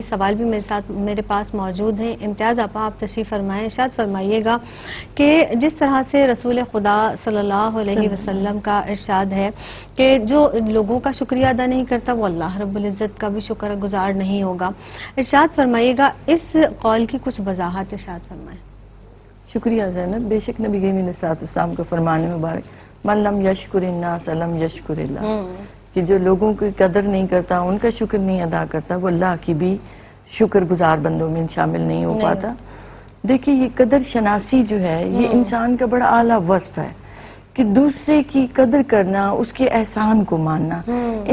سوال بھی میرے پاس موجود ہیں۔ امتیاز آپا، آپ تشریف فرمائیں، ارشاد فرمائیے گا کہ جس طرح سے رسول خدا صلی اللہ علیہ وسلم کا ارشاد ہے کہ جو لوگوں کا شکریہ ادا نہیں کرتا وہ اللہ رب العزت کا بھی شکر گزار نہیں ہوگا، ارشاد فرمائیے گا اس قول کی کچھ وضاحت ارشاد فرمائیں۔ شکریہ زینب، بے شک نبی کریم صلی اللہ علیہ وسلم کا فرمان مبارک من لم یشکر الناس لم یشکر اللہ، کہ جو لوگوں کی قدر نہیں کرتا، ان کا شکر نہیں ادا کرتا، وہ اللہ کی بھی شکر گزار بندوں میں شامل نہیں ہو پاتا۔ دیکھیے یہ قدر شناسی جو ہے یہ انسان کا بڑا اعلیٰ وصف ہے کہ دوسرے کی قدر کرنا، اس کے احسان کو ماننا۔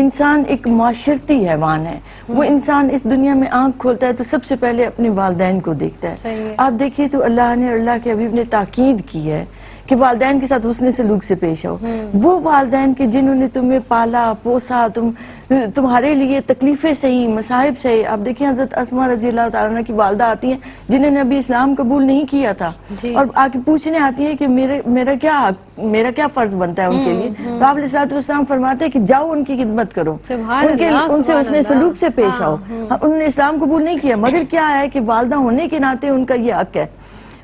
انسان ایک معاشرتی حیوان ہے، وہ انسان اس دنیا میں آنکھ کھولتا ہے تو سب سے پہلے اپنے والدین کو دیکھتا ہے۔ آپ دیکھیے تو اللہ نے، اللہ کے حبیب نے تاکید کی ہے کہ والدین کے ساتھ حسن سلوک سے پیش آؤ۔ وہ والدین کے جنہوں نے تمہیں پالا پوسا، تمہارے لیے تکلیفیں سہی، مصائب سہی۔ آپ دیکھیں حضرت اسماء رضی اللہ تعالیٰ عنہ کی والدہ آتی ہیں جنہوں نے ابھی اسلام قبول نہیں کیا تھا، اور آ کے پوچھنے آتی ہیں کہ میرا کیا فرض بنتا ہے ان کے لیے، تو آپ علیہ الصلوۃ والسلام فرماتے ہیں کہ جاؤ ان کی خدمت کرو، ان سے حسن سلوک سے پیش آؤ۔ انہوں نے اسلام قبول نہیں کیا، مگر کیا ہے کہ والدہ ہونے کے ناطے ان کا یہ حق ہے۔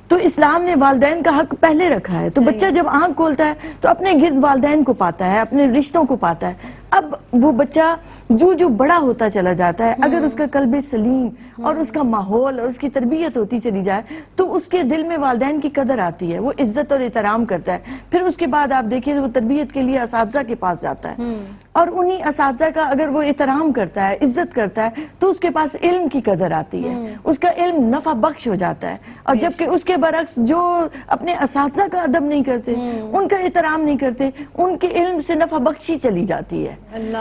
تو اسلام نے والدین کا حق پہلے رکھا ہے، تو بچہ جب آنکھ کھولتا ہے تو اپنے گرد والدین کو پاتا ہے، اپنے رشتوں کو پاتا ہے۔ اب وہ بچہ جو بڑا ہوتا چلا جاتا ہے، اگر اس کا قلب سلیم اور اس کا ماحول اور اس کی تربیت ہوتی چلی جائے تو اس کے دل میں والدین کی قدر آتی ہے، وہ عزت اور احترام کرتا ہے۔ پھر اس کے بعد آپ دیکھیں وہ تربیت کے لیے اساتذہ کے پاس جاتا ہے، اور انہی اساتذہ کا اگر وہ احترام کرتا ہے، عزت کرتا ہے، تو اس کے پاس علم کی قدر آتی ہے، اس کا علم نفع بخش ہو جاتا ہے۔ اور جبکہ اس کے برعکس جو اپنے اساتذہ کا ادب نہیں کرتے، ان کا احترام نہیں کرتے، ان کے علم سے نفع بخشی چلی جاتی ہے۔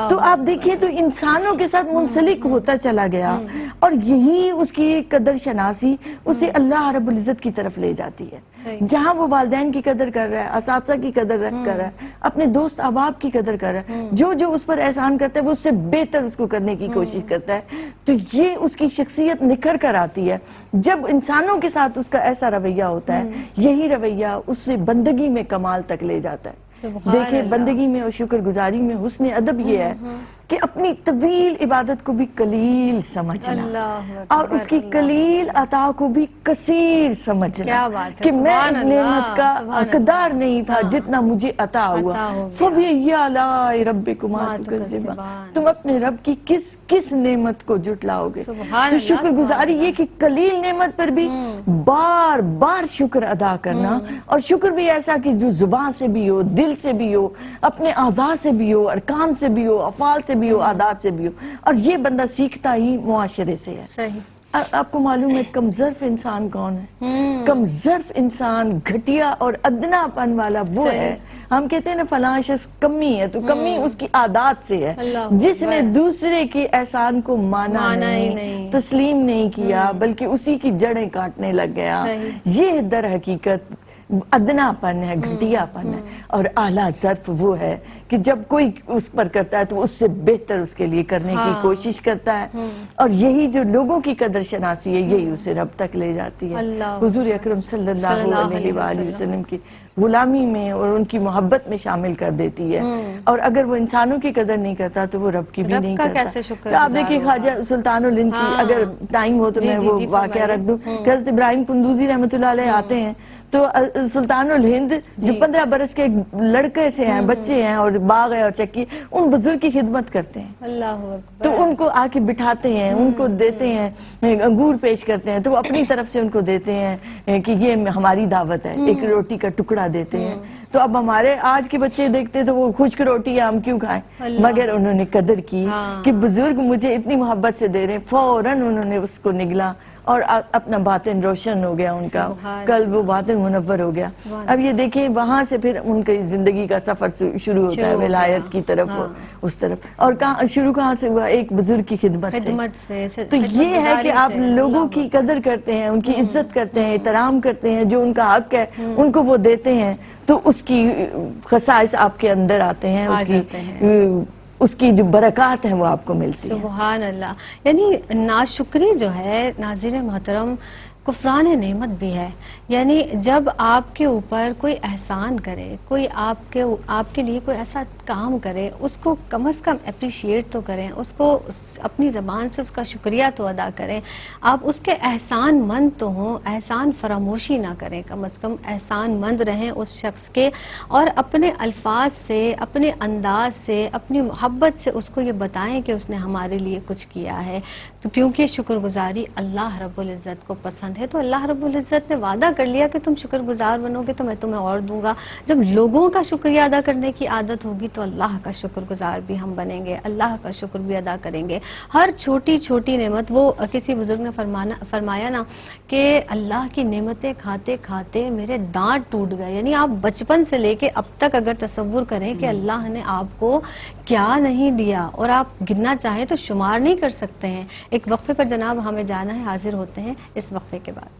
تو آپ دیکھیں تو انسانوں کے ساتھ منسلک ہوتا چلا گیا، اور یہی اس کی قدر شناسی اسے اللہ رب العزت کی طرف لے جاتی ہے۔ جہاں وہ والدین کی قدر کر رہا ہے، اساتذہ کی قدر کر رہا ہے، اپنے دوست احباب کی قدر کر رہا ہے، جو اس پر احسان کرتا ہے وہ اس سے بہتر اس کو کرنے کی کوشش کرتا ہے، تو یہ اس کی شخصیت نکھر کر آتی ہے۔ جب انسانوں کے ساتھ اس کا ایسا رویہ ہوتا ہے، یہی رویہ اس سے بندگی میں کمال تک لے جاتا ہے۔ دیکھیں بندگی میں اور شکر گزاری میں حسن ادب یہ ہے کہ اپنی طویل عبادت کو بھی قلیل سمجھنا، اور اس کی قلیل عطا کو بھی کثیر سمجھنا، کہ میں اس نعمت کا حقدار نہیں تھا جتنا مجھے عطا ہوا۔ فَبِأَيِّ آلَاءِ رَبِّكُمَا تُكَذِّبَانِ، تم اپنے رب کی کس نعمت کو جھٹلاؤ گے؟ تو شکر گزاری یہ کہ قلیل نعمت پر بھی بار بار شکر ادا کرنا، اور شکر بھی ایسا کہ جو زبان سے بھی ہو، دل سے بھی ہو، اپنے اعضاء سے بھی ہو، ارکان سے بھی ہو، افعال سے بھی ہو، عادات سے بھی ہو، اور یہ بندہ سیکھتا ہی معاشرے سے ہے۔ آپ کو معلوم ہے کم ظرف انسان کون ہے؟ کم ظرف انسان، گھٹیا اور ادنا پن والا وہ ہے، ہم کہتے ہیں نا فلاں شخص کمی ہے، تو کمی اس کی عادات سے ہے، جس نے دوسرے کے احسان کو مانا نہیں، تسلیم نہیں کیا، بلکہ اسی کی جڑیں کاٹنے لگ گیا۔ یہ در حقیقت ادنا پن ہے، گھٹیا پن ہے، اور اعلیٰ ظرف وہ ہے کہ جب کوئی اس پر کرتا ہے تو اس سے بہتر اس کے لیے کرنے کی کوشش کرتا ہے، اور یہی جو لوگوں کی قدر شناسی ہے یہی اسے رب تک لے جاتی ہے۔ حضور اکرم صلی اللہ علیہ وآلہ وسلم کی غلامی میں اور ان کی محبت میں شامل کر دیتی ہے، اور اگر وہ انسانوں کی قدر نہیں کرتا تو وہ رب کی بھی نہیں کرتا۔ آپ دیکھیں خواجہ سلطان الہند کی، اگر ٹائم ہو تو میں وہ واقعہ رکھ دوں کہ حضرت ابراہیم قندوزی رحمۃ اللہ علیہ آتے ہیں تو سلطان الہند جو 15 برس کے لڑکے سے ہیں، بچے ہیں، اور باغ ہے اور چکی، ان بزرگ کی خدمت کرتے ہیں، تو ان کو آ کے بٹھاتے ہیں، ان کو دیتے ہیں، انگور پیش کرتے ہیں تو وہ اپنی طرف سے ان کو دیتے ہیں کہ یہ ہماری دعوت ہے، ایک روٹی کا ٹکڑا دیتے ہیں۔ تو اب ہمارے آج کے بچے دیکھتے ہیں تو وہ خشک روٹی ہے، ہم کیوں کھائیں، مگر انہوں نے قدر کی کہ بزرگ مجھے اتنی محبت سے دے رہے ہیں، فوراً انہوں نے اس کو نگلا، اور اپنا باطن روشن ہو گیا، ان کا قلب و باطن منور ہو گیا۔ اب یہ دیکھیں وہاں سے پھر ان کی زندگی کا سفر شروع ہوتا ہے ولایت کی طرف، اس طرف، اور شروع کہاں سے ہوا؟ ایک بزرگ کی خدمت سے۔ تو یہ ہے کہ آپ لوگوں کی قدر کرتے ہیں، ان کی عزت کرتے ہیں، احترام کرتے ہیں، جو ان کا حق ہے ان کو وہ دیتے ہیں، تو اس کی خصائص آپ کے اندر آتے ہیں، اس کی جو برکات ہیں وہ آپ کو ملتی ہیں۔ سبحان اللہ۔ یعنی ناشکری جو ہے ناظرین محترم، کفران نعمت بھی ہے. یعنی جب آپ کے اوپر کوئی احسان کرے، کوئی آپ کے لیے کوئی ایسا کام کرے، اس کو کم از کم اپریشیٹ تو کریں، اس کو اپنی زبان سے اس کا شکریہ تو ادا کریں. آپ اس کے احسان مند تو ہوں، احسان فراموشی نہ کریں، کم از کم احسان مند رہیں اس شخص کے، اور اپنے الفاظ سے، اپنے انداز سے، اپنی محبت سے اس کو یہ بتائیں کہ اس نے ہمارے لیے کچھ کیا ہے. تو کیونکہ شکر گزاری اللہ رب العزت کو پسند ہے، تو اللہ رب العزت نے وعدہ کر لیا کہ تم شکر گزار بنو گے تو میں تمہیں اور دوں گا. جب لوگوں کا شکریہ ادا کرنے کی عادت ہوگی تو اللہ کا شکر گزار بھی ہم بنیں گے، اللہ کا شکر بھی ادا کریں گے. ہر چھوٹی چھوٹی نعمت، وہ کسی بزرگ نے فرمایا نا کہ اللہ کی نعمتیں کھاتے کھاتے میرے دانت ٹوٹ گئے. یعنی آپ بچپن سے لے کے اب تک اگر تصور کریں کہ اللہ نے آپ کو کیا نہیں دیا، اور آپ گننا چاہیں تو شمار نہیں کر سکتے ہیں. ایک وقفے پر جناب ہمیں جانا ہے، حاضر ہوتے ہیں اس وقفے کے بعد.